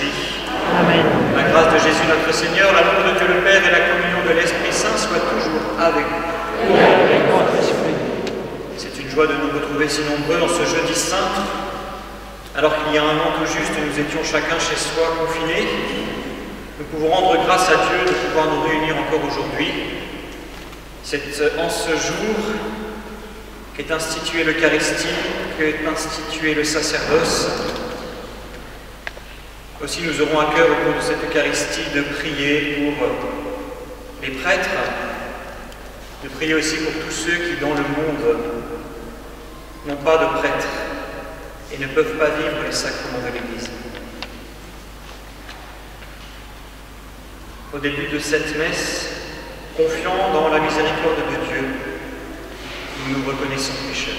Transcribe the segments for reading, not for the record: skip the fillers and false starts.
Saint-Esprit. Amen. La grâce de Jésus notre Seigneur, l'amour de Dieu le Père et la communion de l'Esprit Saint soient toujours avec vous. Et avec votre esprit. C'est une joie de nous retrouver si nombreux en ce jeudi saint. Alors qu'il y a un an tout juste, nous étions chacun chez soi confinés. Nous pouvons rendre grâce à Dieu de pouvoir nous réunir encore aujourd'hui. C'est en ce jour qu'est instituée l'Eucharistie, qu'est institué le sacerdoce. Aussi, nous aurons à cœur au cours de cette Eucharistie de prier pour les prêtres, de prier aussi pour tous ceux qui, dans le monde, n'ont pas de prêtre et ne peuvent pas vivre les sacrements de l'Église. Au début de cette messe, confiant dans la miséricorde de Dieu, nous nous reconnaissons pécheurs.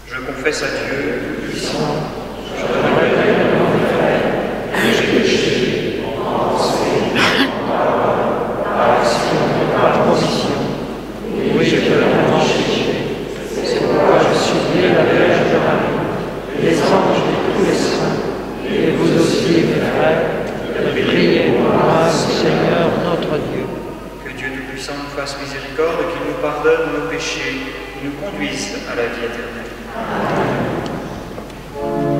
Je confesse à Dieu, puissant, je reconnais devant mes frères que j'ai péché en pensée, en parole, par action et par omission. Oui, je peux vraiment pécher. C'est pourquoi je supplie la Vierge Marie, les anges et tous les saints, et vous aussi, mes frères, de prier pour moi, le Seigneur notre Dieu. Que Dieu Tout-Puissant nous fasse miséricorde, qu'il nous pardonne nos péchés et nous conduise à la vie éternelle. Amen.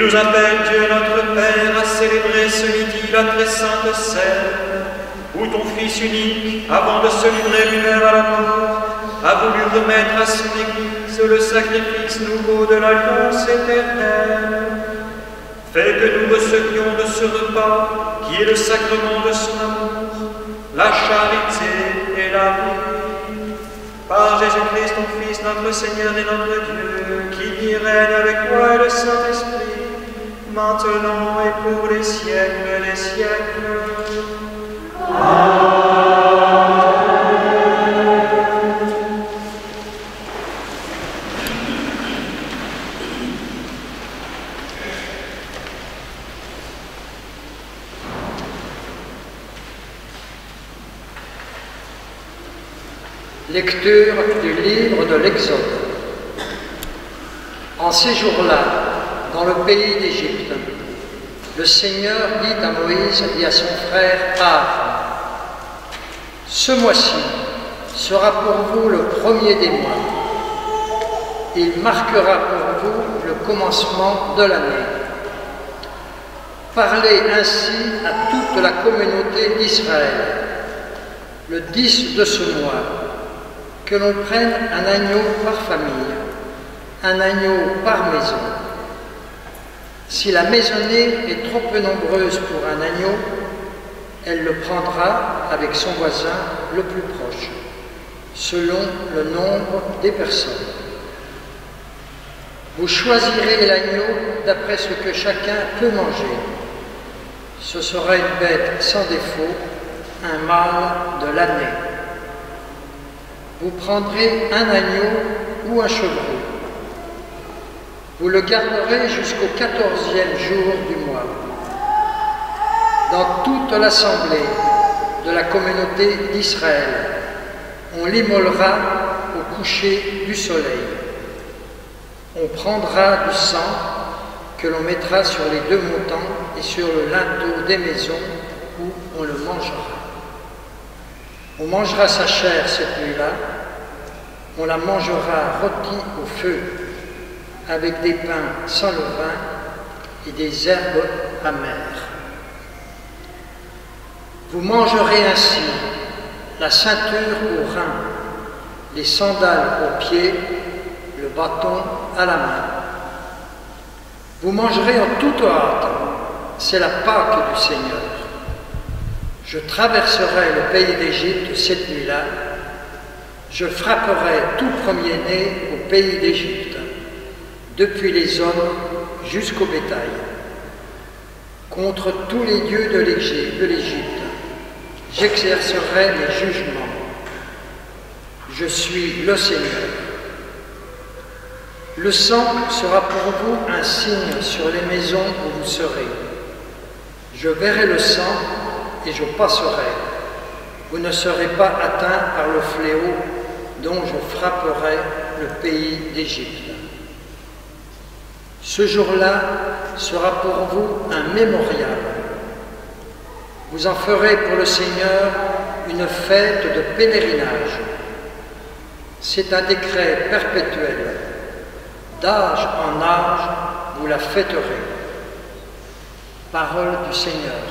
nous appelle, Dieu notre Père, à célébrer ce midi la très sainte scène, où ton Fils unique, avant de se livrer lui-même à la mort, a voulu remettre à son Église le sacrifice nouveau de l'alliance éternelle. Fais que nous recevions de ce repas, qui est le sacrement de son amour, la charité et la vie. Par Jésus-Christ, ton Fils, notre Seigneur et notre Dieu, qui vit et règne avec toi et le Saint-Esprit, maintenant et pour les siècles des siècles. Amen. Lecture du livre de l'Exode. En ces jours-là, dans le pays d'Égypte, le Seigneur dit à Moïse et à son frère Aaron, « Ce mois-ci sera pour vous le premier des mois. Il marquera pour vous le commencement de l'année. Parlez ainsi à toute la communauté d'Israël. Le 10 de ce mois, que l'on prenne un agneau par famille, un agneau par maison. Si la maisonnée est trop peu nombreuse pour un agneau, elle le prendra avec son voisin le plus proche, selon le nombre des personnes. Vous choisirez l'agneau d'après ce que chacun peut manger. Ce sera une bête sans défaut, un mâle de l'année. Vous prendrez un agneau ou un chevreau. Vous le garderez jusqu'au 14e jour du mois. Dans toute l'assemblée de la communauté d'Israël, on l'immolera au coucher du soleil. On prendra du sang que l'on mettra sur les deux montants et sur le linteau des maisons où on le mangera. On mangera sa chair cette nuit-là, on la mangera rôtie au feu, avec des pains sans levain et des herbes amères. Vous mangerez ainsi la ceinture aux reins, les sandales aux pieds, le bâton à la main. Vous mangerez en toute hâte, c'est la Pâque du Seigneur. Je traverserai le pays d'Égypte cette nuit-là, je frapperai tout premier-né au pays d'Égypte, depuis les hommes jusqu'au bétail. Contre tous les dieux de l'Égypte, j'exercerai mes jugements. Je suis le Seigneur. Le sang sera pour vous un signe sur les maisons où vous serez. Je verrai le sang et je passerai. Vous ne serez pas atteints par le fléau dont je frapperai le pays d'Égypte. Ce jour-là sera pour vous un mémorial. Vous en ferez pour le Seigneur une fête de pèlerinage. C'est un décret perpétuel. D'âge en âge, vous la fêterez. Parole du Seigneur.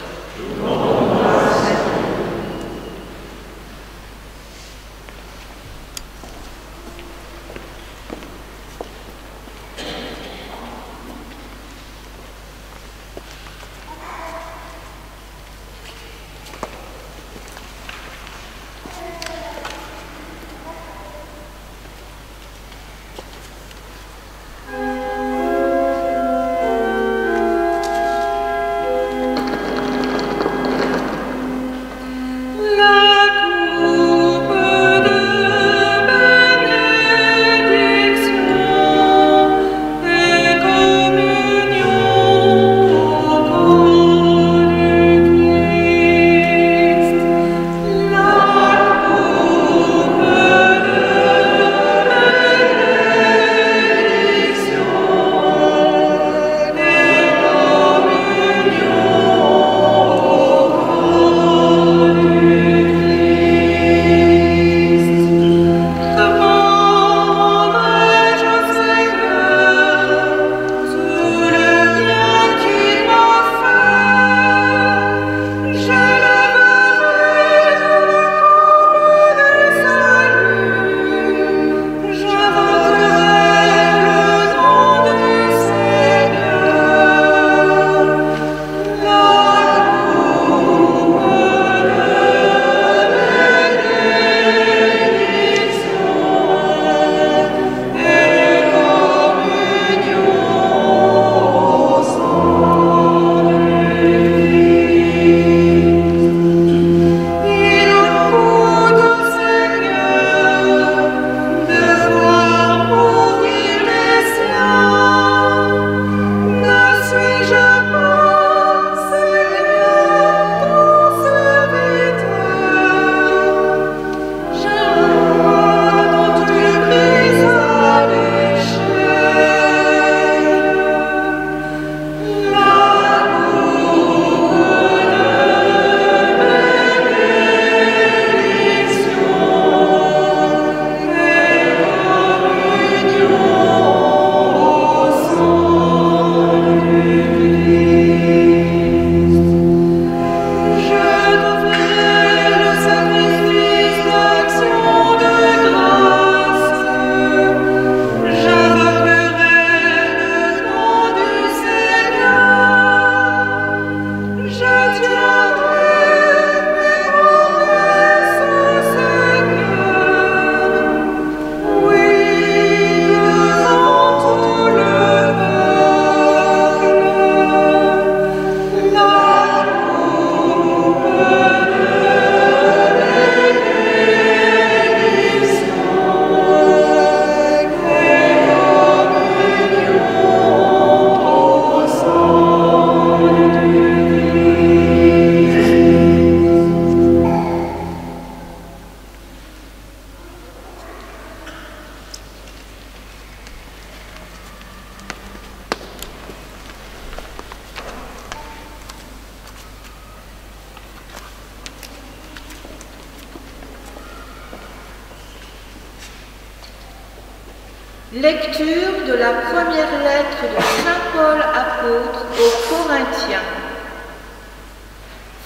Lecture de la première lettre de Saint Paul apôtre aux Corinthiens.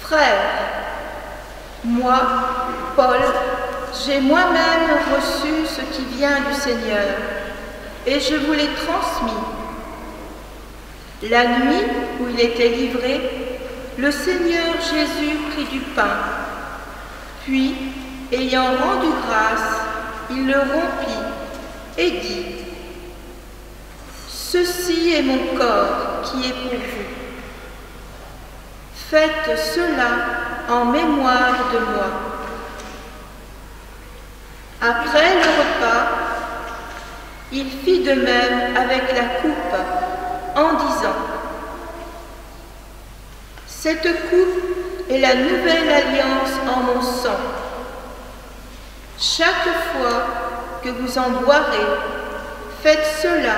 Frères, moi, Paul, j'ai moi-même reçu ce qui vient du Seigneur, et je vous l'ai transmis. La nuit où il était livré, le Seigneur Jésus prit du pain, puis, ayant rendu grâce, il le rompit et dit : ceci est mon corps qui est pour vous. Faites cela en mémoire de moi. Après le repas, il fit de même avec la coupe en disant : cette coupe est la nouvelle alliance en mon sang. Chaque fois que vous en boirez, faites cela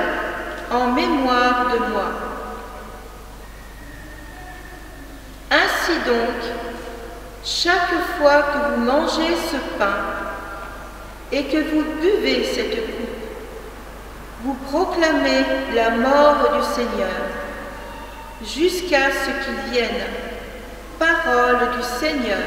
en mémoire de moi. Ainsi donc, chaque fois que vous mangez ce pain et que vous buvez cette coupe, vous proclamez la mort du Seigneur, jusqu'à ce qu'il vienne. Parole du Seigneur.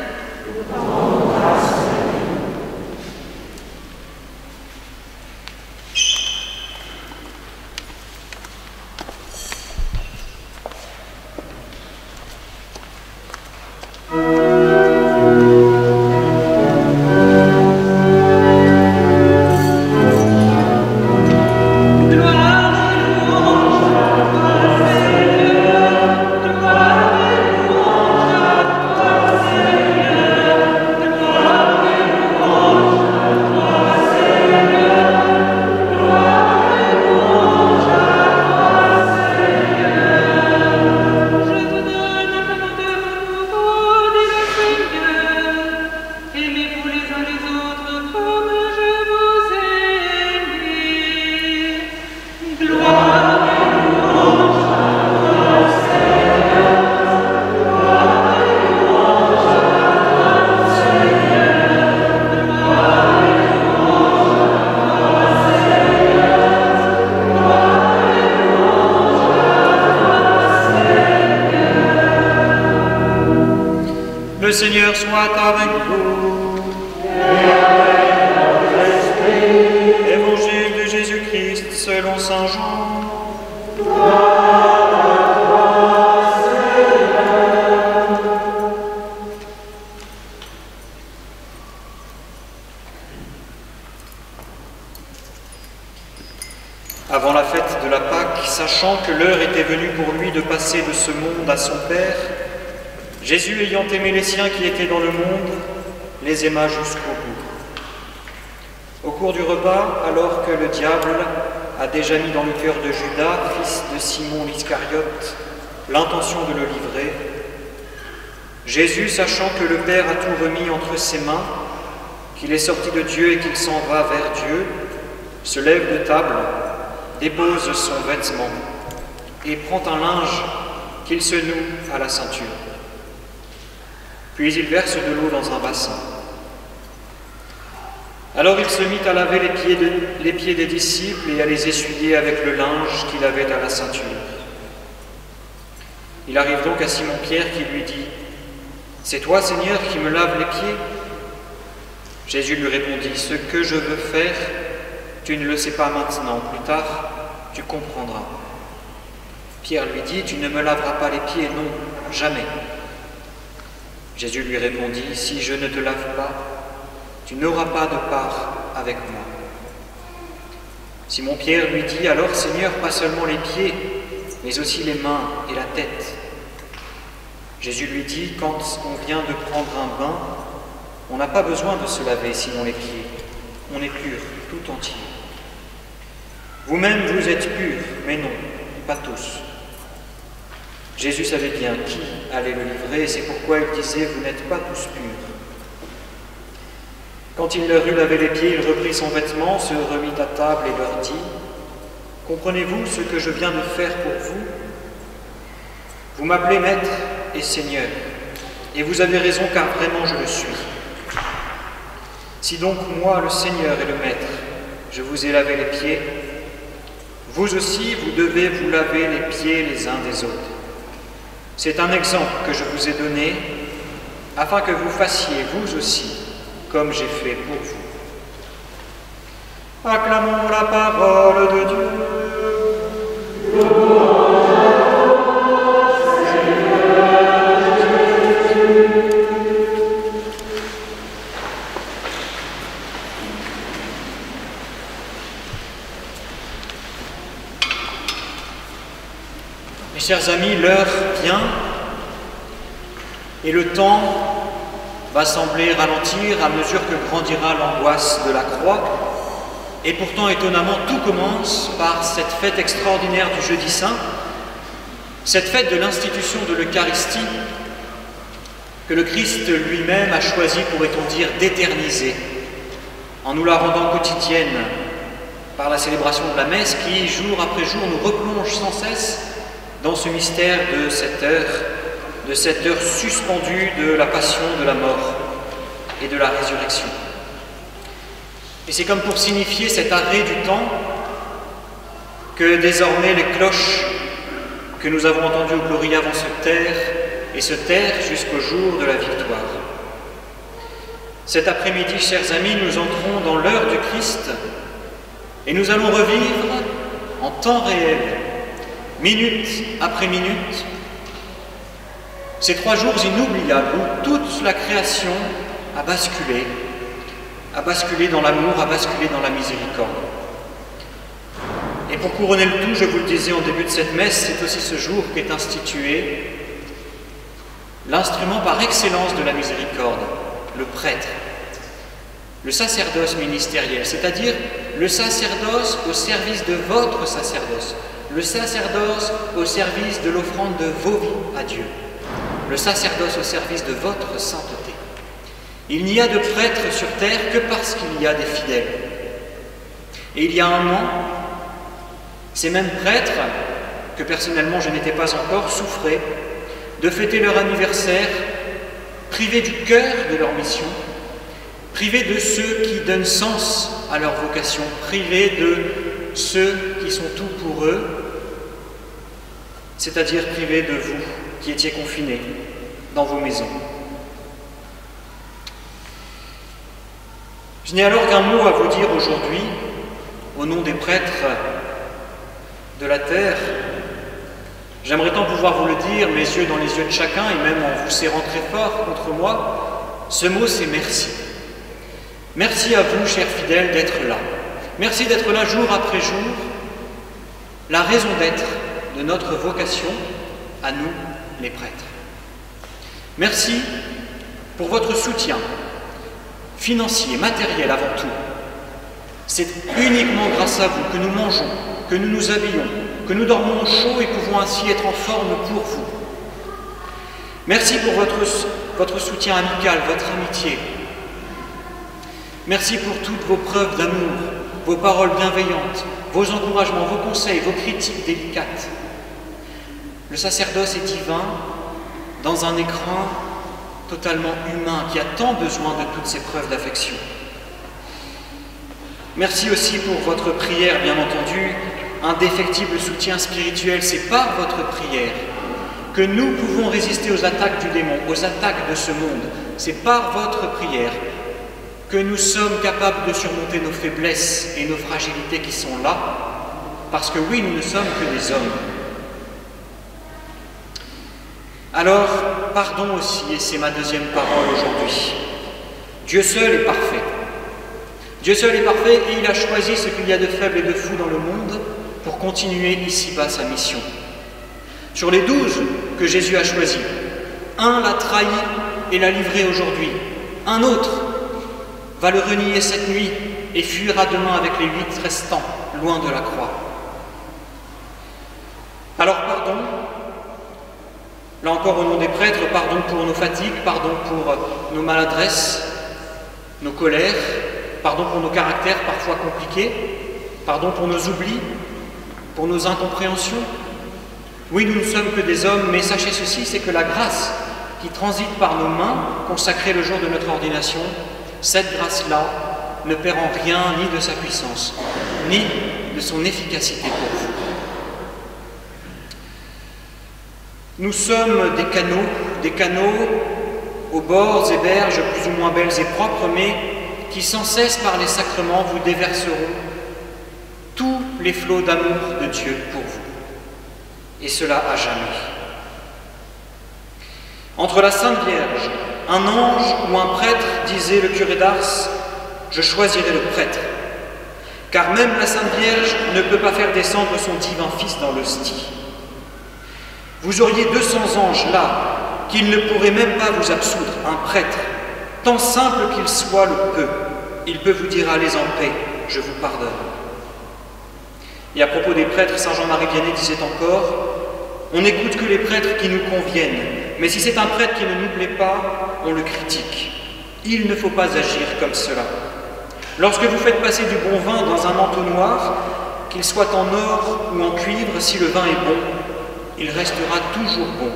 Le Seigneur soit avec vous. Et avec votre esprit. Évangile de Jésus-Christ selon saint Jean. Gloire à toi, Seigneur. Avant la fête de la Pâque, sachant que l'heure était venue pour lui de passer de ce monde à son Père, Jésus, ayant aimé les siens qui étaient dans le monde, les aima jusqu'au bout. Au cours du repas, alors que le diable a déjà mis dans le cœur de Judas, fils de Simon l'Iscariote, l'intention de le livrer, Jésus, sachant que le Père a tout remis entre ses mains, qu'il est sorti de Dieu et qu'il s'en va vers Dieu, se lève de table, dépose son vêtement et prend un linge qu'il se noue à la ceinture. Puis il verse de l'eau dans un bassin. Alors il se mit à laver les pieds des disciples et à les essuyer avec le linge qu'il avait à la ceinture. Il arrive donc à Simon-Pierre qui lui dit : « C'est toi, Seigneur, qui me laves les pieds ?» Jésus lui répondit : « Ce que je veux faire, tu ne le sais pas maintenant, plus tard, tu comprendras. » Pierre lui dit : « Tu ne me laveras pas les pieds, non, jamais. » Jésus lui répondit : « Si je ne te lave pas, tu n'auras pas de part avec moi. » Simon-Pierre lui dit alors : « Seigneur, pas seulement les pieds, mais aussi les mains et la tête. » Jésus lui dit : « Quand on vient de prendre un bain, on n'a pas besoin de se laver sinon les pieds. On est pur tout entier. Vous-même, vous êtes purs, mais non, pas tous. » Jésus savait bien qui allait le livrer, et c'est pourquoi il disait : « Vous n'êtes pas tous purs. » Quand il leur eut lavé les pieds, il reprit son vêtement, se remit à table et leur dit : « Comprenez-vous ce que je viens de faire pour vous ? Vous m'appelez Maître et Seigneur, et vous avez raison, car vraiment je le suis. Si donc moi, le Seigneur et le Maître, je vous ai lavé les pieds, Vous aussi, vous devez vous laver les pieds les uns des autres. C'est un exemple que je vous ai donné, afin que vous fassiez vous aussi, comme j'ai fait pour vous. Acclamons la parole de Dieu. Mes chers amis, l'heure vient et le temps va sembler ralentir à mesure que grandira l'angoisse de la croix. Et pourtant, étonnamment, tout commence par cette fête extraordinaire du Jeudi Saint, cette fête de l'institution de l'Eucharistie que le Christ lui-même a choisi, pourrait-on dire, d'éterniser, en nous la rendant quotidienne par la célébration de la messe qui, jour après jour, nous replonge sans cesse dans ce mystère de cette heure suspendue de la passion, de la mort et de la résurrection. Et c'est comme pour signifier cet arrêt du temps que désormais les cloches que nous avons entendues au Gloria vont se taire et se taire jusqu'au jour de la victoire. Cet après-midi, chers amis, nous entrons dans l'heure du Christ et nous allons revivre en temps réel, minute après minute, ces 3 jours inoubliables où toute la création a basculé dans l'amour, a basculé dans la miséricorde. Et pour couronner le tout, je vous le disais en début de cette messe, c'est aussi ce jour qu'est institué l'instrument par excellence de la miséricorde, le prêtre, le sacerdoce ministériel, c'est-à-dire le sacerdoce au service de votre sacerdoce, le sacerdoce au service de l'offrande de vos vies à Dieu, le sacerdoce au service de votre sainteté. Il n'y a de prêtres sur terre que parce qu'il y a des fidèles. Et il y a un an, ces mêmes prêtres, que personnellement je n'étais pas encore, souffraient de fêter leur anniversaire, privés du cœur de leur mission, privés de ceux qui donnent sens à leur vocation, privés de ceux qui sont tout pour eux, c'est-à-dire privés de vous qui étiez confinés dans vos maisons. Je n'ai alors qu'un mot à vous dire aujourd'hui, au nom des prêtres de la terre. J'aimerais tant pouvoir vous le dire, mes yeux dans les yeux de chacun, et même en vous serrant très fort contre moi. Ce mot, c'est merci. Merci à vous, chers fidèles, d'être là. Merci d'être là jour après jour, la raison d'être de notre vocation à nous, les prêtres. Merci pour votre soutien, financier, matériel avant tout. C'est uniquement grâce à vous que nous mangeons, que nous nous habillons, que nous dormons au chaud et pouvons ainsi être en forme pour vous. Merci pour votre soutien amical, votre amitié. Merci pour toutes vos preuves d'amour, vos paroles bienveillantes, vos encouragements, vos conseils, vos critiques délicates. Le sacerdoce est divin dans un écrin totalement humain qui a tant besoin de toutes ces preuves d'affection. Merci aussi pour votre prière, bien entendu, indéfectible soutien spirituel. C'est par votre prière que nous pouvons résister aux attaques du démon, aux attaques de ce monde. C'est par votre prière que nous sommes capables de surmonter nos faiblesses et nos fragilités qui sont là, parce que oui, nous ne sommes que des hommes. Alors, pardon aussi, et c'est ma deuxième parole aujourd'hui. Dieu seul est parfait. Dieu seul est parfait et il a choisi ce qu'il y a de faible et de fou dans le monde pour continuer ici-bas sa mission. Sur les 12 que Jésus a choisis, un l'a trahi et l'a livré aujourd'hui. Un autre va le renier cette nuit et fuira demain avec les 8 restants, loin de la croix. Alors pardon, là encore au nom des prêtres, pardon pour nos fatigues, pardon pour nos maladresses, nos colères, pardon pour nos caractères parfois compliqués, pardon pour nos oublis, pour nos incompréhensions. Oui, nous ne sommes que des hommes, mais sachez ceci, c'est que la grâce qui transite par nos mains, consacrée le jour de notre ordination, cette grâce-là ne perd en rien ni de sa puissance, ni de son efficacité pour vous. Nous sommes des canaux aux bords et berges plus ou moins belles et propres, mais qui sans cesse par les sacrements vous déverseront tous les flots d'amour de Dieu pour vous, et cela à jamais. Entre la Sainte Vierge, un ange ou un prêtre, disait le curé d'Ars, je choisirai le prêtre, car même la Sainte Vierge ne peut pas faire descendre son divin Fils dans l'hostie. Vous auriez 200 anges là, qu'il ne pourrait même pas vous absoudre, un prêtre, tant simple qu'il soit le peut. Il peut vous dire, allez en paix, je vous pardonne. Et à propos des prêtres, saint Jean-Marie Vianney disait encore, on n'écoute que les prêtres qui nous conviennent, mais si c'est un prêtre qui ne nous plaît pas, on le critique. Il ne faut pas agir comme cela. Lorsque vous faites passer du bon vin dans un entonnoir, qu'il soit en or ou en cuivre, si le vin est bon, il restera toujours bon.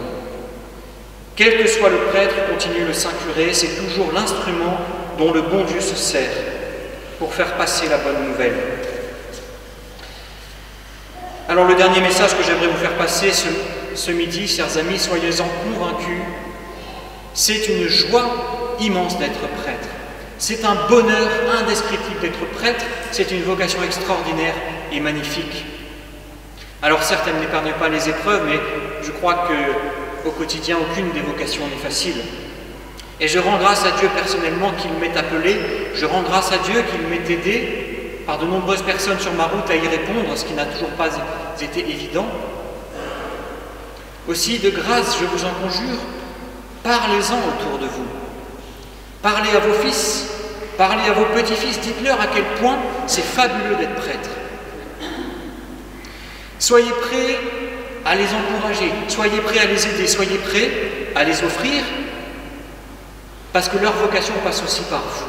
Quel que soit le prêtre, continue le Saint-Curé, c'est toujours l'instrument dont le bon Dieu se sert pour faire passer la bonne nouvelle. Alors le dernier message que j'aimerais vous faire passer ce midi, chers amis, soyez-en convaincus, c'est une joie immense d'être prêtre. C'est un bonheur indescriptible d'être prêtre, c'est une vocation extraordinaire et magnifique. Alors certes, elle n'épargne pas les épreuves, mais je crois qu'au quotidien, aucune des vocations n'est facile. Et je rends grâce à Dieu personnellement qu'il m'ait appelé, je rends grâce à Dieu qu'il m'ait aidé par de nombreuses personnes sur ma route à y répondre, ce qui n'a toujours pas été évident. Aussi, de grâce, je vous en conjure, parlez-en autour de vous. Parlez à vos fils, parlez à vos petits-fils, dites-leur à quel point c'est fabuleux d'être prêtre. Soyez prêts à les encourager, soyez prêts à les aider, soyez prêts à les offrir, parce que leur vocation passe aussi par vous.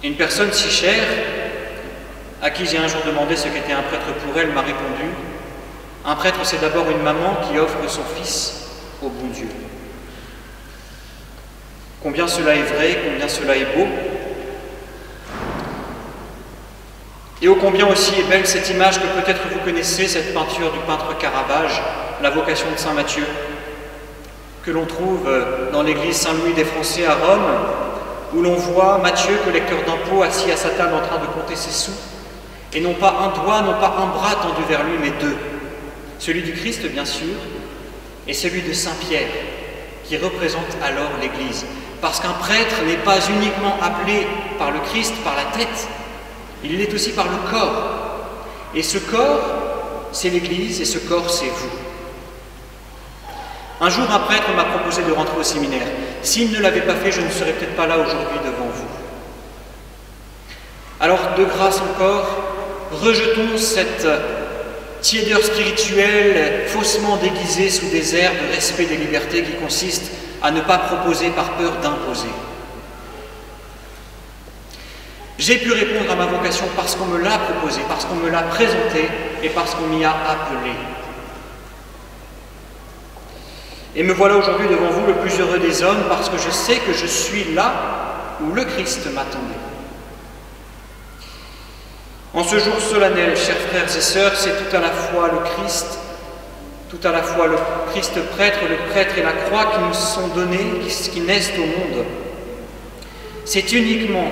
Une personne si chère, à qui j'ai un jour demandé ce qu'était un prêtre pour elle, m'a répondu, un prêtre c'est d'abord une maman qui offre son fils au bon Dieu. Combien cela est vrai, combien cela est beau. Et ô combien aussi est belle cette image que peut-être vous connaissez, cette peinture du peintre Caravage, la vocation de saint Matthieu, que l'on trouve dans l'église Saint-Louis des Français à Rome, où l'on voit Matthieu, collecteur d'impôts, assis à sa table en train de compter ses sous, et non pas un doigt, non pas un bras tendu vers lui, mais deux. Celui du Christ, bien sûr, et celui de Saint Pierre, qui représente alors l'Église. Parce qu'un prêtre n'est pas uniquement appelé par le Christ, par la tête, il l'est aussi par le corps. Et ce corps, c'est l'Église, et ce corps, c'est vous. Un jour, un prêtre m'a proposé de rentrer au séminaire. S'il ne l'avait pas fait, je ne serais peut-être pas là aujourd'hui devant vous. Alors, de grâce encore, rejetons cette tiédeur spirituelle faussement déguisée sous des airs de respect des libertés qui consistent à ne pas proposer par peur d'imposer. J'ai pu répondre à ma vocation parce qu'on me l'a proposée, parce qu'on me l'a présentée et parce qu'on m'y a appelé. Et me voilà aujourd'hui devant vous le plus heureux des hommes parce que je sais que je suis là où le Christ m'attendait. En ce jour solennel, chers frères et sœurs, c'est tout à la fois le Christ, tout à la fois le Christ prêtre, le prêtre et la croix qui nous sont donnés, qui naissent au monde. C'est uniquement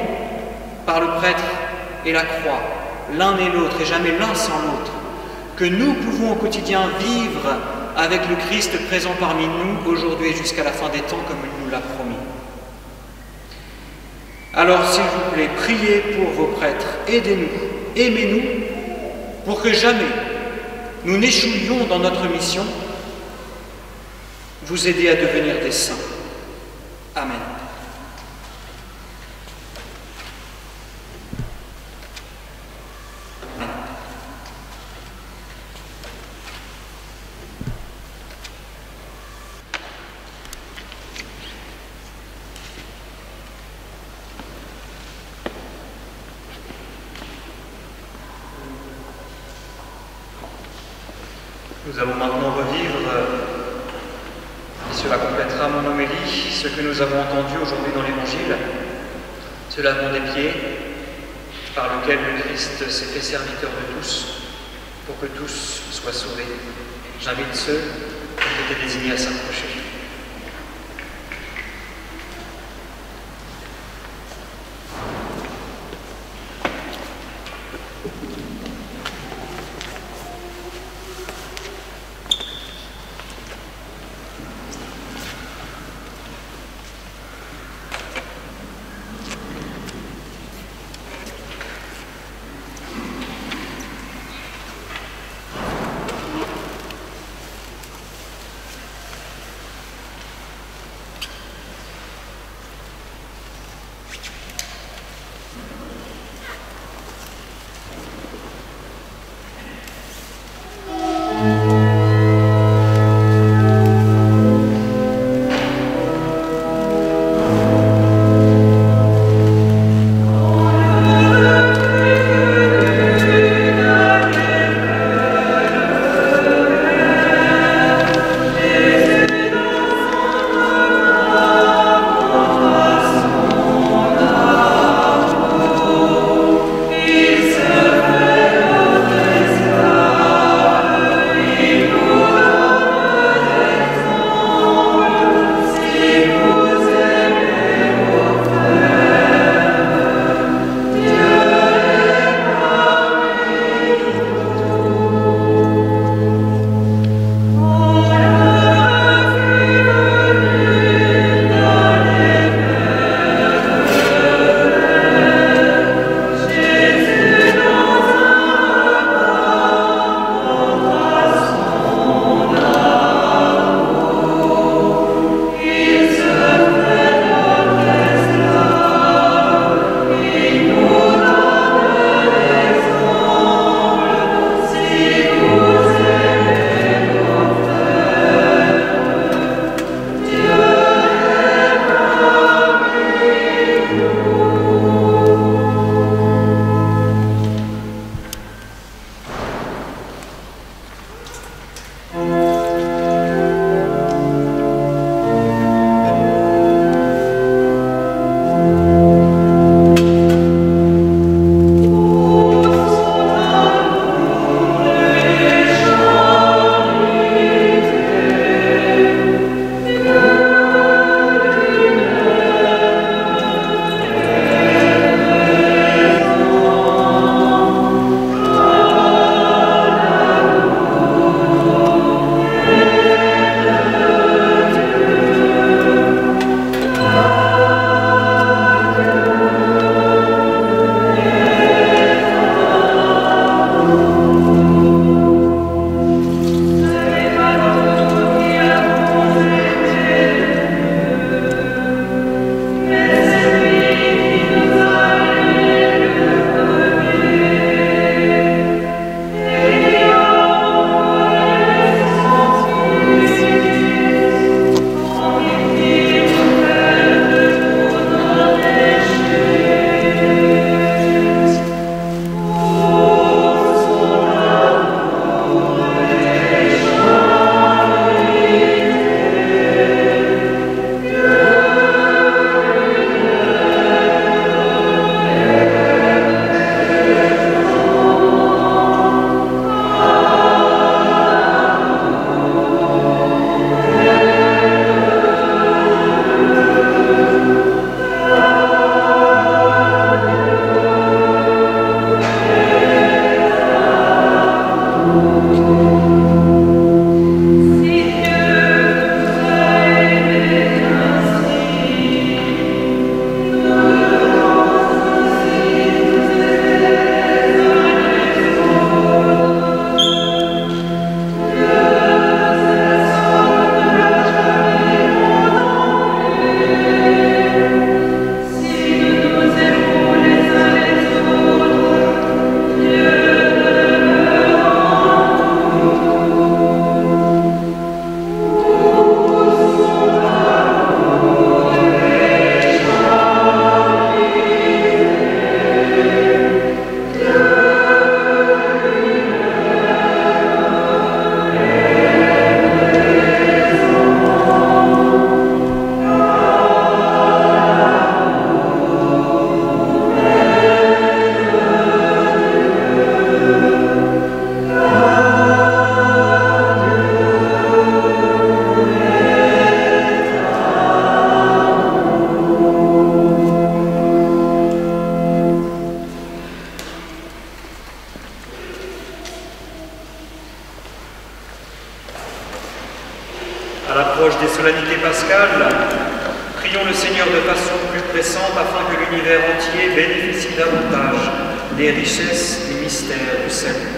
par le prêtre et la croix, l'un et l'autre, et jamais l'un sans l'autre, que nous pouvons au quotidien vivre avec le Christ présent parmi nous aujourd'hui et jusqu'à la fin des temps, comme il nous l'a promis. Alors, s'il vous plaît, priez pour vos prêtres, aidez-nous, aimez-nous, pour que jamais nous n'échouions dans notre mission, vous aider à devenir des saints. Amen. Nous allons maintenant revivre, et cela complétera mon homélie, ce que nous avons entendu aujourd'hui dans l'Évangile, ce lavement des pieds, par lequel le Christ s'est fait serviteur de tous, pour que tous soient sauvés. J'invite ceux qui étaient désignés à s'approcher. À l'approche des solennités pascales, prions le Seigneur de façon plus pressante afin que l'univers entier bénéficie davantage des richesses et mystères du salut.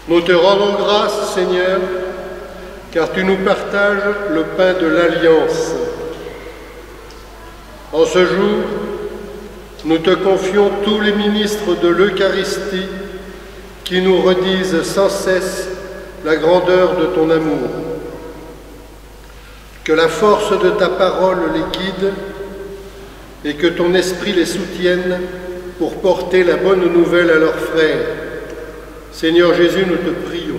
Nous te rendons grâce, Seigneur, car tu nous partages le pain de l'Alliance. En ce jour, nous te confions tous les ministres de l'Eucharistie qui nous redisent sans cesse la grandeur de ton amour. Que la force de ta parole les guide et que ton esprit les soutienne pour porter la bonne nouvelle à leurs frères. Seigneur Jésus, nous te prions.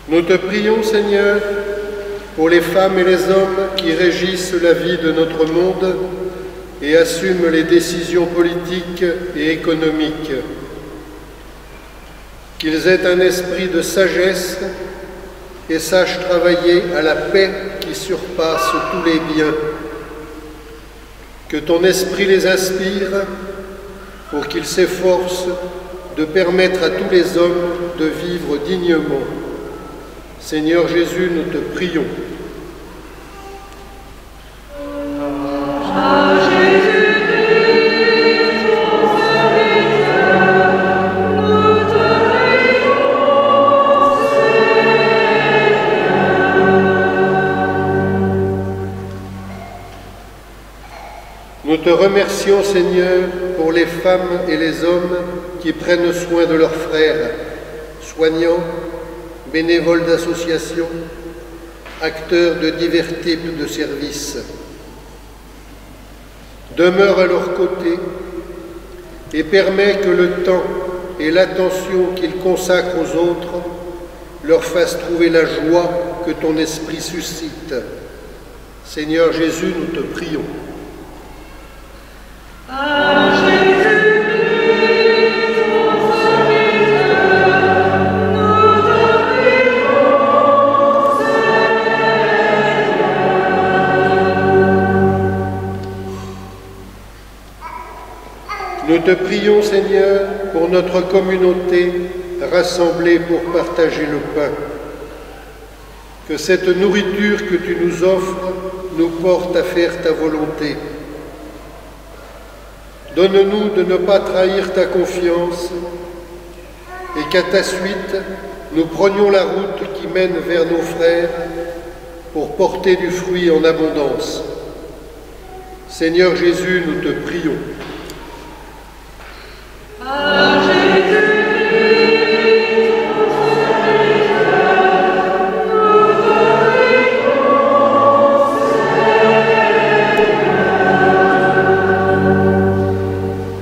Nous te prions, Seigneur, pour les femmes et les hommes qui régissent la vie de notre monde et assument les décisions politiques et économiques. Qu'ils aient un esprit de sagesse et sachent travailler à la paix qui surpasse tous les biens. Que ton esprit les inspire pour qu'ils s'efforcent de permettre à tous les hommes de vivre dignement. Seigneur Jésus, nous te prions. Nous te remercions, Seigneur, pour les femmes et les hommes qui prennent soin de leurs frères, soignants, bénévoles d'associations, acteurs de divers types de services. Demeure à leur côté et permet que le temps et l'attention qu'ils consacrent aux autres leur fassent trouver la joie que ton esprit suscite. Seigneur Jésus, nous te prions. Nous te prions, Seigneur, pour notre communauté rassemblée pour partager le pain. Que cette nourriture que tu nous offres nous porte à faire ta volonté. Donne-nous de ne pas trahir ta confiance et qu'à ta suite, nous prenions la route qui mène vers nos frères pour porter du fruit en abondance. Seigneur Jésus, nous te prions.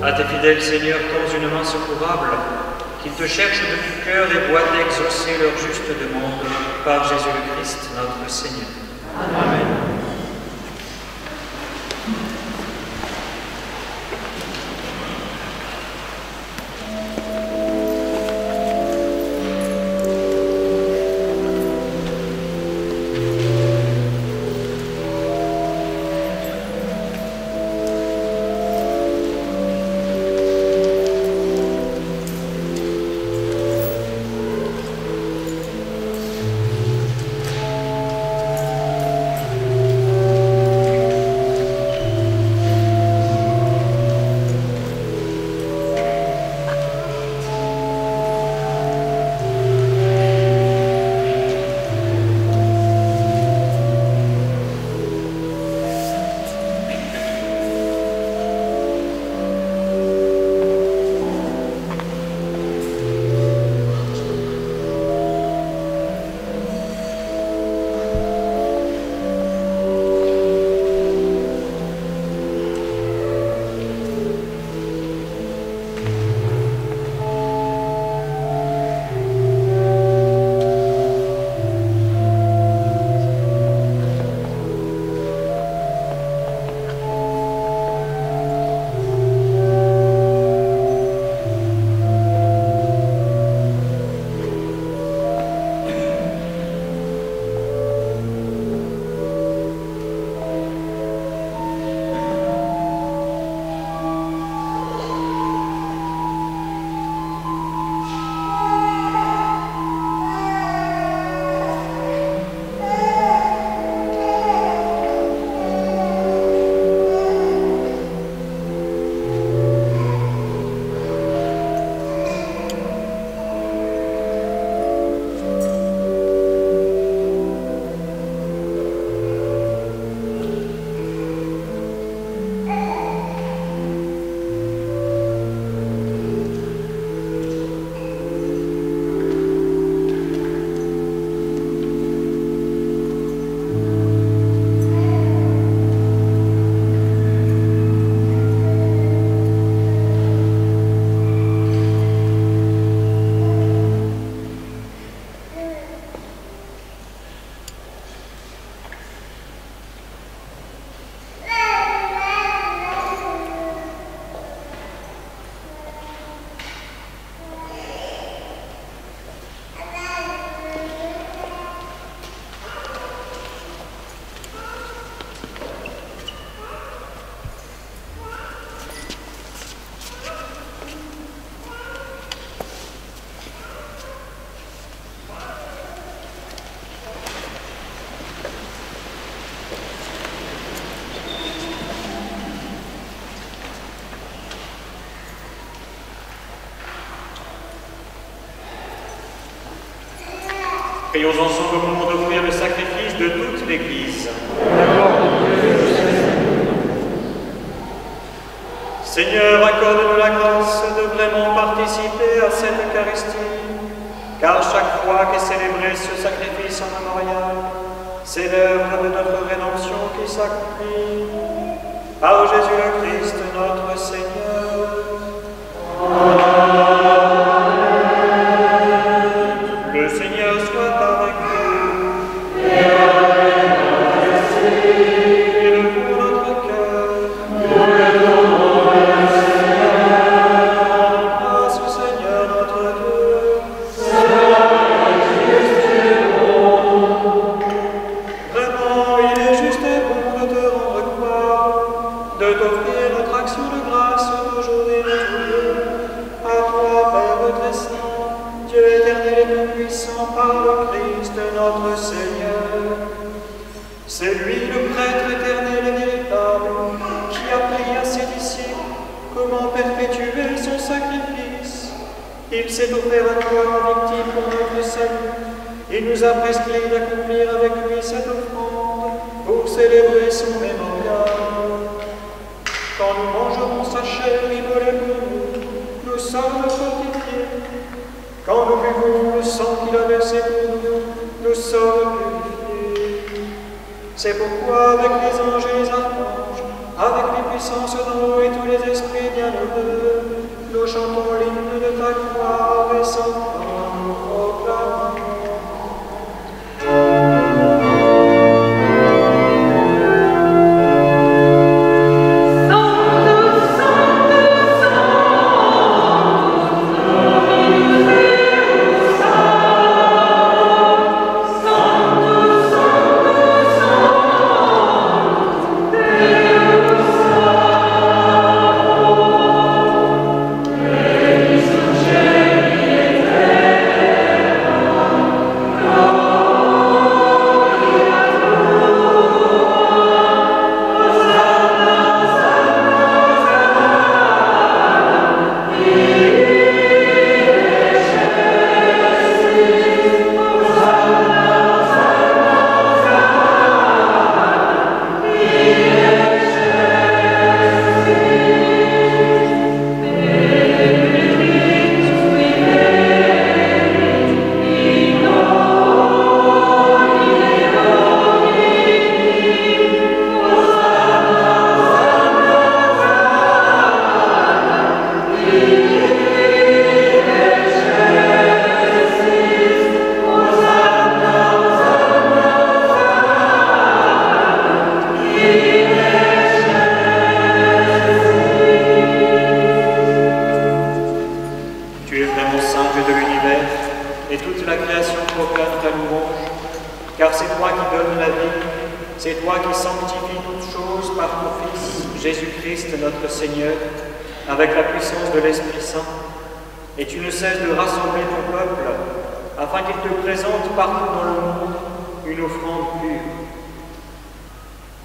À tes fidèles, Seigneur, tends une main secourable, qu'ils te cherchent de tout cœur et voient exaucer leur juste demande par Jésus le Christ, notre Seigneur. Amen. Prions ensemble au moment d'offrir le sacrifice de toute l'Église. Seigneur, accorde-nous la grâce de vraiment participer à cette Eucharistie, car chaque fois qu'est célébré ce sacrifice en mémorial, c'est l'œuvre de notre rédemption qui s'accomplit. Par Jésus le Christ, notre Seigneur. Amen. Le Seigneur soit avec vous. Et avec notre esprit. Élevons notre cœur. Nous élevons le Seigneur. Grâce au Seigneur notre Dieu. Cela est juste et bon. Vraiment, il est juste et bon de te rendre gloire, de t'offrir notre action de grâce d'aujourd'hui et de tous les jours. À toi, Père très saint, Dieu éternel et tout-puissant, par le Christ notre Seigneur. C'est lui le prêtre éternel et véritable, qui a appris à ses disciples comment perpétuer son sacrifice. Il s'est offert à toi en victime pour notre salut. Il nous a prescrit d'accomplir avec lui cette offrande pour célébrer son mémorial. Quand nous mangerons sa chair immolée pour nous, nous sommes fortifiés. Quand nous buvons le sang qu'il a versé pour nous, nous sommes purifiés. C'est pourquoi, avec les anges et les archanges, avec les puissances d'en haut et tous les esprits bienheureux, nous chantons l'hymne de ta gloire et sans fin nous proclamons.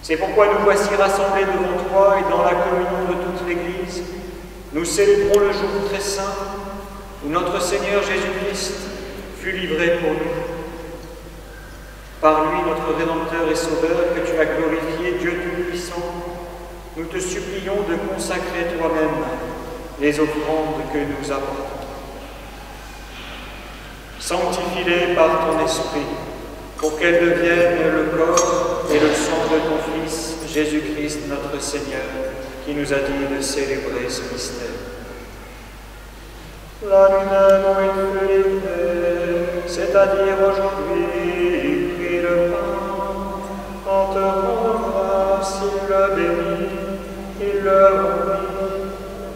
C'est pourquoi nous voici rassemblés devant toi et dans la communion de toute l'Église. Nous célébrons le jour très saint où notre Seigneur Jésus-Christ fut livré pour nous. Par lui, notre Rédempteur et Sauveur, que tu as glorifié, Dieu Tout-Puissant, nous te supplions de consacrer toi-même les offrandes que nous apportons. Sanctifie-les par ton Esprit, pour qu'elles deviennent le corps et le sang de ton Fils, Jésus-Christ notre Seigneur, qui nous a dit de célébrer ce mystère. La nuit même c'est-à-dire aujourd'hui, il prit le pain, en te rendant grâce, il le bénit, il le rendit,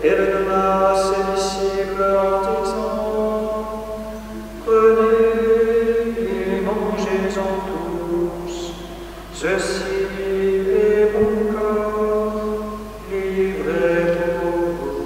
et le donna à ses disciples en disant: prenez et mangez-en tous, ceci est mon corps, livré pour vous.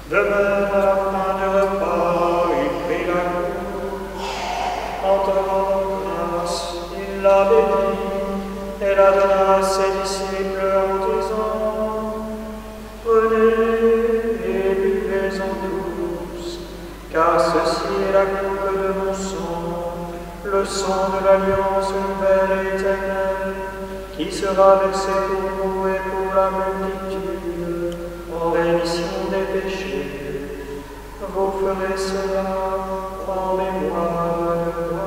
De même, à la fin du repas, il prit la coupe. En te rendant grâce, il la bénit et la donna à ses disciples en disant: Prenez et buvez-en tous, car ceci est la coupe de mon sang, le sang de l'alliance nouvelle et éternelle, qui sera versé pour vous et pour la multitude, en rémission des péchés. Vous ferez cela en mémoire de moi.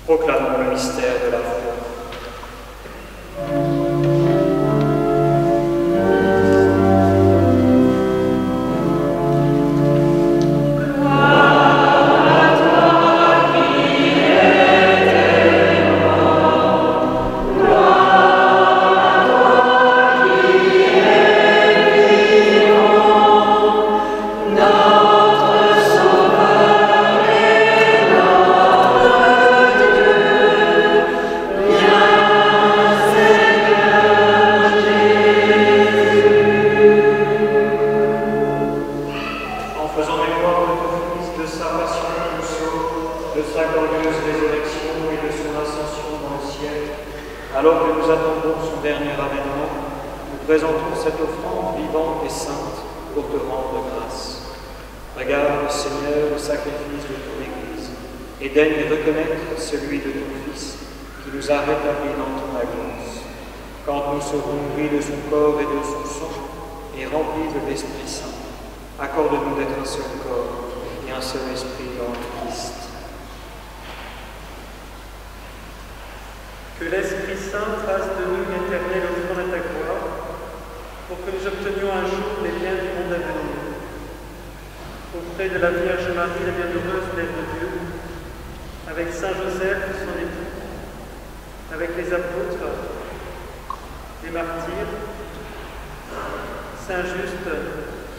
Proclamons le mystère de la foi. Alors que nous attendons son dernier avènement, nous présentons cette offrande vivante et sainte pour te rendre grâce. Regarde, Seigneur, le sacrifice de ton Église, et daigne reconnaître celui de ton Fils, qui nous a rétablis dans ton alliance. Quand nous serons nourris de son corps et de son sang, et remplis de l'Esprit Saint, accorde-nous d'être un seul corps et un seul esprit dans le Christ. Que l'Esprit Saint fasse de nous une éternelle offrande à ta gloire, pour que nous obtenions un jour les biens du monde à venir. Auprès de la Vierge Marie, la bienheureuse Mère de Dieu, avec Saint Joseph, son époux, avec les apôtres, les martyrs, Saint Juste,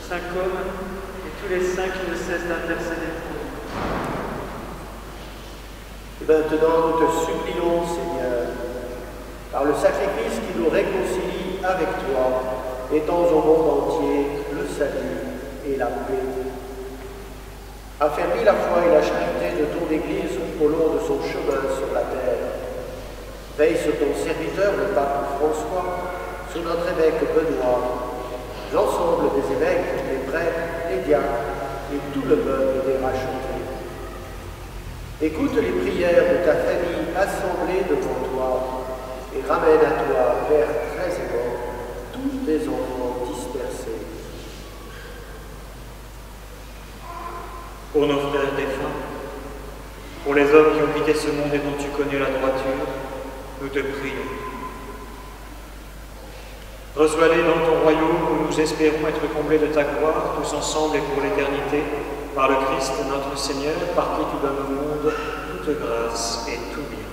Saint Côme et tous les saints qui ne cessent d'intercéder pour nous. Et maintenant, nous te supplions, Seigneur, par le sacrifice qui nous réconcilie avec toi, étends au monde entier le salut et la paix. Affermis la foi et la charité de ton Église au long de son chemin sur la terre. Veille sur ton serviteur, le pape François, sur notre évêque Benoît, l'ensemble des évêques, les prêtres, les diacres et tout le peuple des rachetés. Écoute les prières de ta famille assemblée devant toi et ramène à toi, Père très aimant, tous tes enfants dispersés. Pour nos frères défunts, pour les hommes qui ont quitté ce monde et dont tu connais la droiture, nous te prions. Reçois-les dans ton royaume où nous espérons être comblés de ta gloire, tous ensemble et pour l'éternité, par le Christ notre Seigneur, par qui tu donnes au monde toute grâce et tout bien.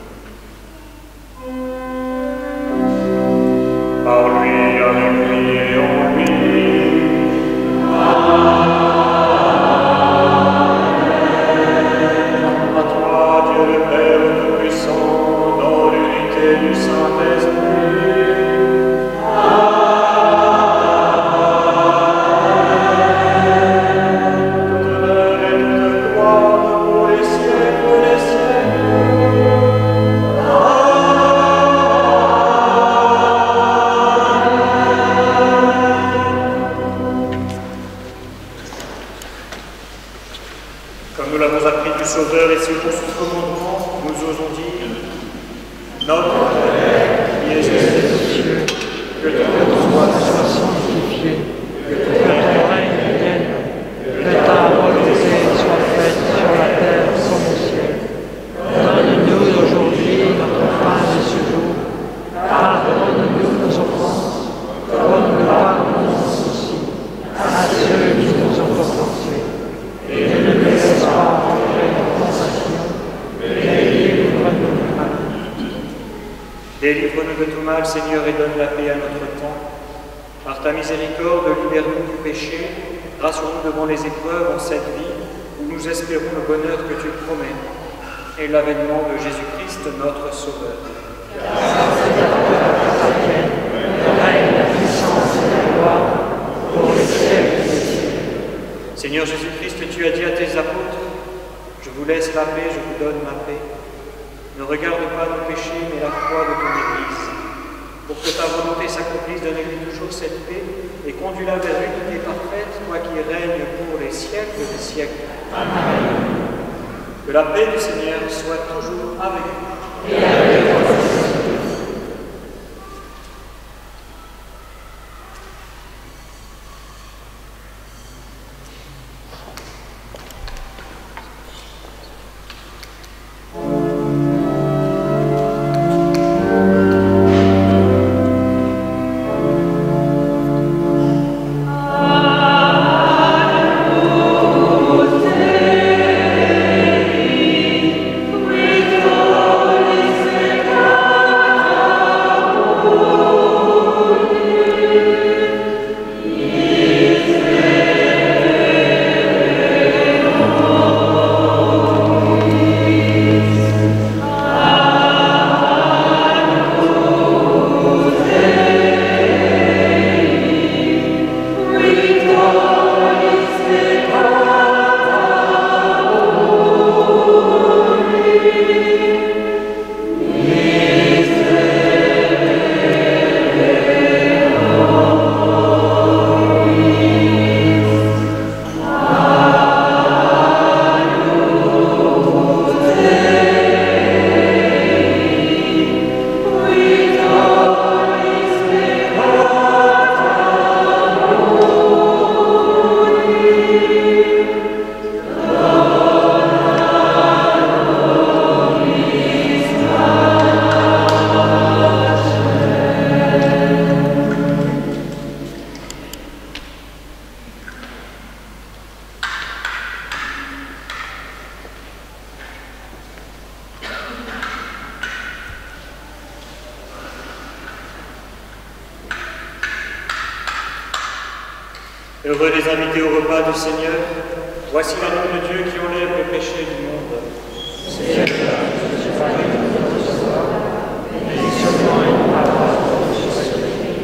Par lui, avec lui et en lui. Amen. À toi, Dieu le Père Tout-Puissant, dans l'unité du Saint-Esprit. Sauveur et selon son commandement, nous osons dire: Notre Père qui es aux cieux, que ton nom soit sanctifié, que ton règne vienne, que ta volonté soit faite sur la terre comme au ciel. Donne-nous aujourd'hui notre pain de ce jour. Pardonne-nous nos offenses, comme nous pardonnons aussi à ceux qui nous ont offensés. Et ne nous laisse pas entrer en tentation, mais délivre-nous du mal. Délivre-nous de tout mal, Seigneur, et donne la paix à notre temps. Par ta miséricorde, libère-nous du péché, rassure-nous devant les épreuves en cette vie, où nous espérons le bonheur que tu promets, et l'avènement de Jésus-Christ, notre Sauveur. Seigneur Jésus-Christ, tu as dit à tes apôtres, je vous laisse la paix, je vous donne ma paix. Ne regarde pas nos péchés, mais la foi de ton Église. Pour que ta volonté s'accomplisse, donne-lui toujours cette paix et conduis-la vers l'unité parfaite, toi qui règnes pour les siècles des siècles. Amen. Que la paix du Seigneur soit toujours avec vous. Et avec vous. Heureux les invités au repas du Seigneur, voici l'agneau de Dieu qui enlève le péché du monde. Seigneur, je ne suis pas digne de recevoir, mais dis seulement une parole, je serai guéri.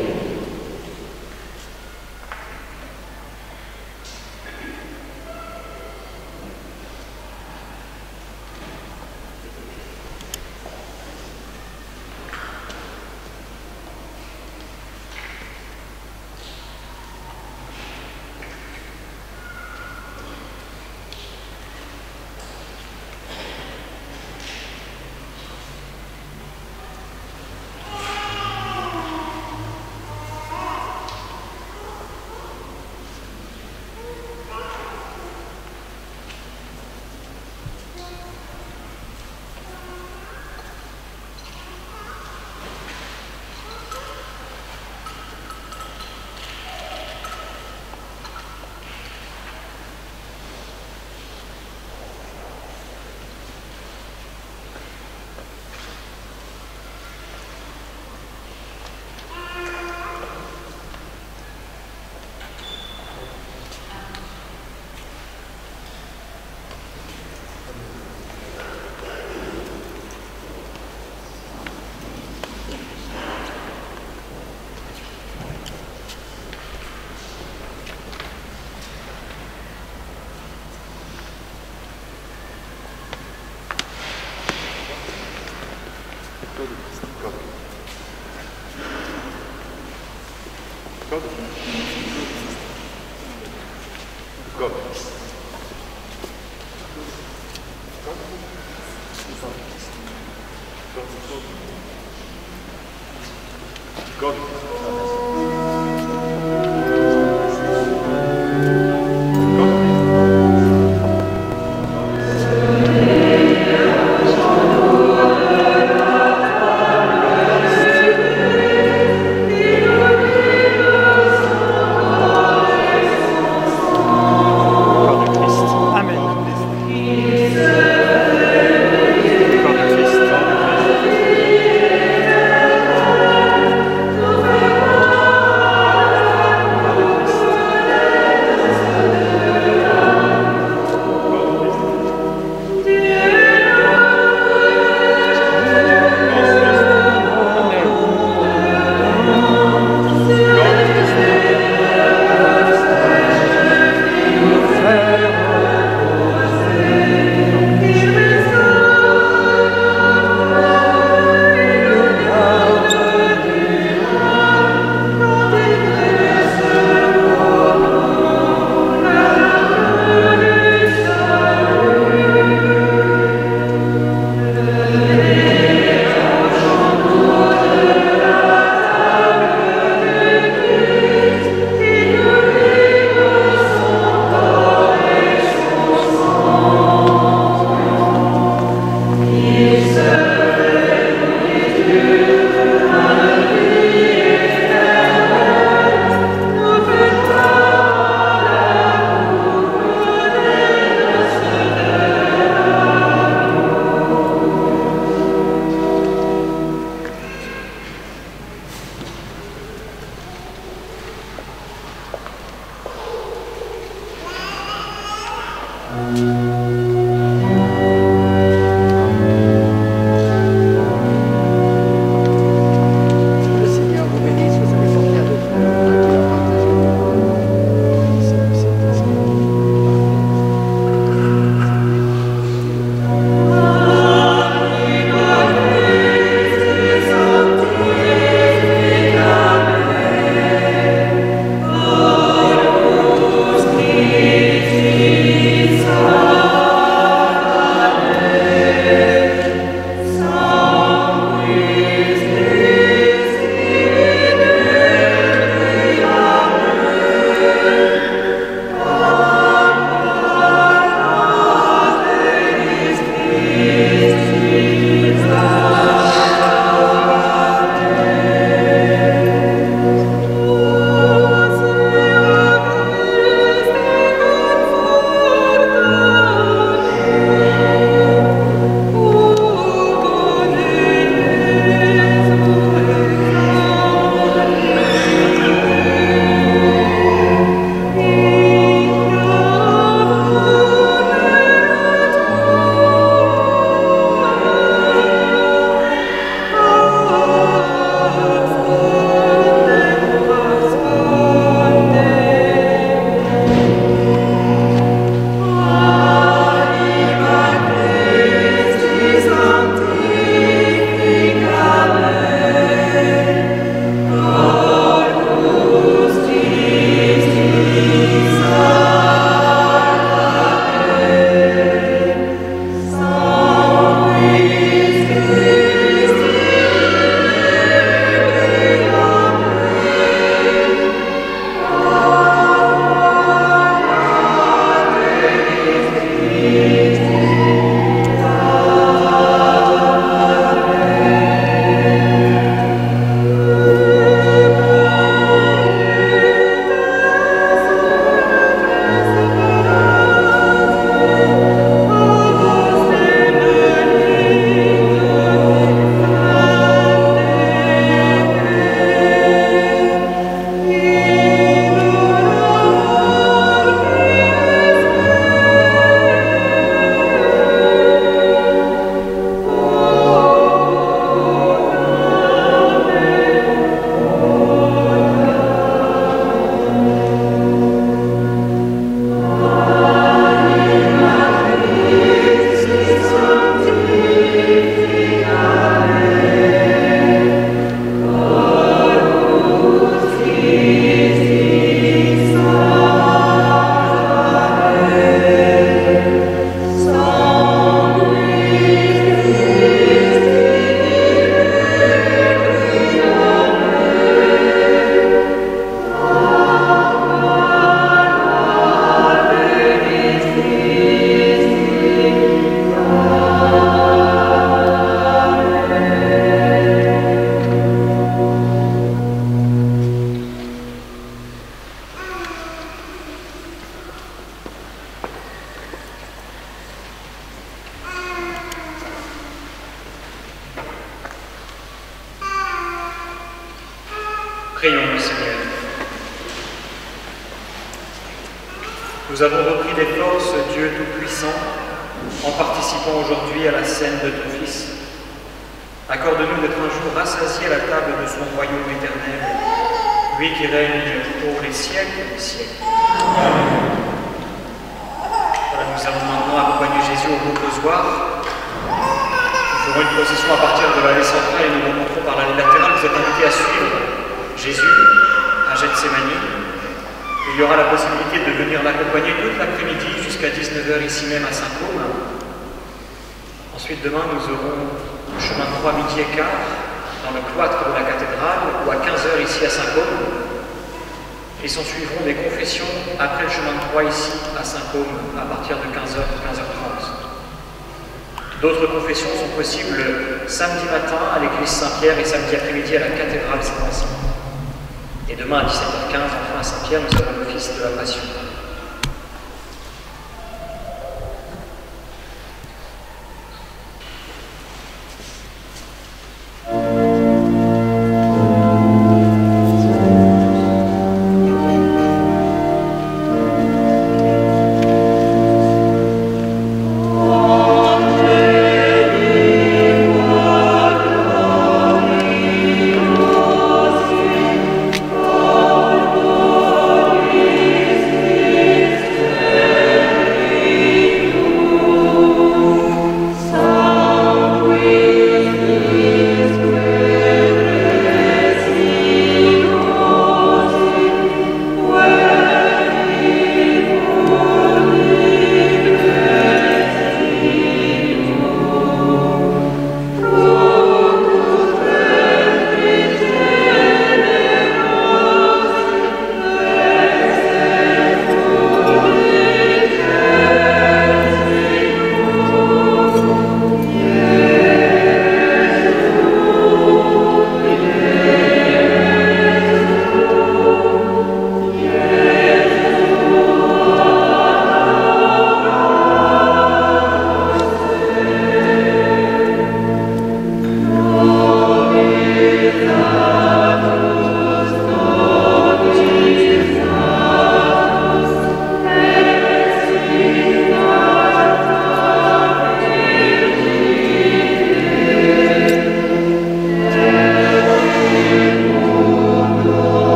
Christ. Prions le Seigneur. Nous avons repris des forces, Dieu Tout-Puissant, en participant aujourd'hui à la scène de ton Fils. Accorde-nous d'être un jour rassasiés à la table de son royaume éternel, lui qui règne pour les siècles des siècles. Voilà, nous allons maintenant accompagner Jésus au reposoir. Nous ferons une procession à partir de l'allée centrale et nous remonterons par l'allée latérale. Vous êtes invités à suivre Jésus à Gethsémani. Il y aura la possibilité de venir l'accompagner toute l'après-midi jusqu'à 19h ici même à Saint-Côme. Ensuite, demain, nous aurons le chemin de croix midi et quart dans le cloître de la cathédrale ou à 15h ici à Saint-Côme. Et s'en suivront des confessions après le chemin de croix ici à Saint-Côme à partir de 15h, 15h30. D'autres confessions sont possibles samedi matin à l'église Saint-Pierre et samedi après-midi à la cathédrale Saint-Vincent. Et demain à 17h15, enfin à Saint-Pierre, nous avons l'office de la Passion.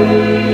Amen.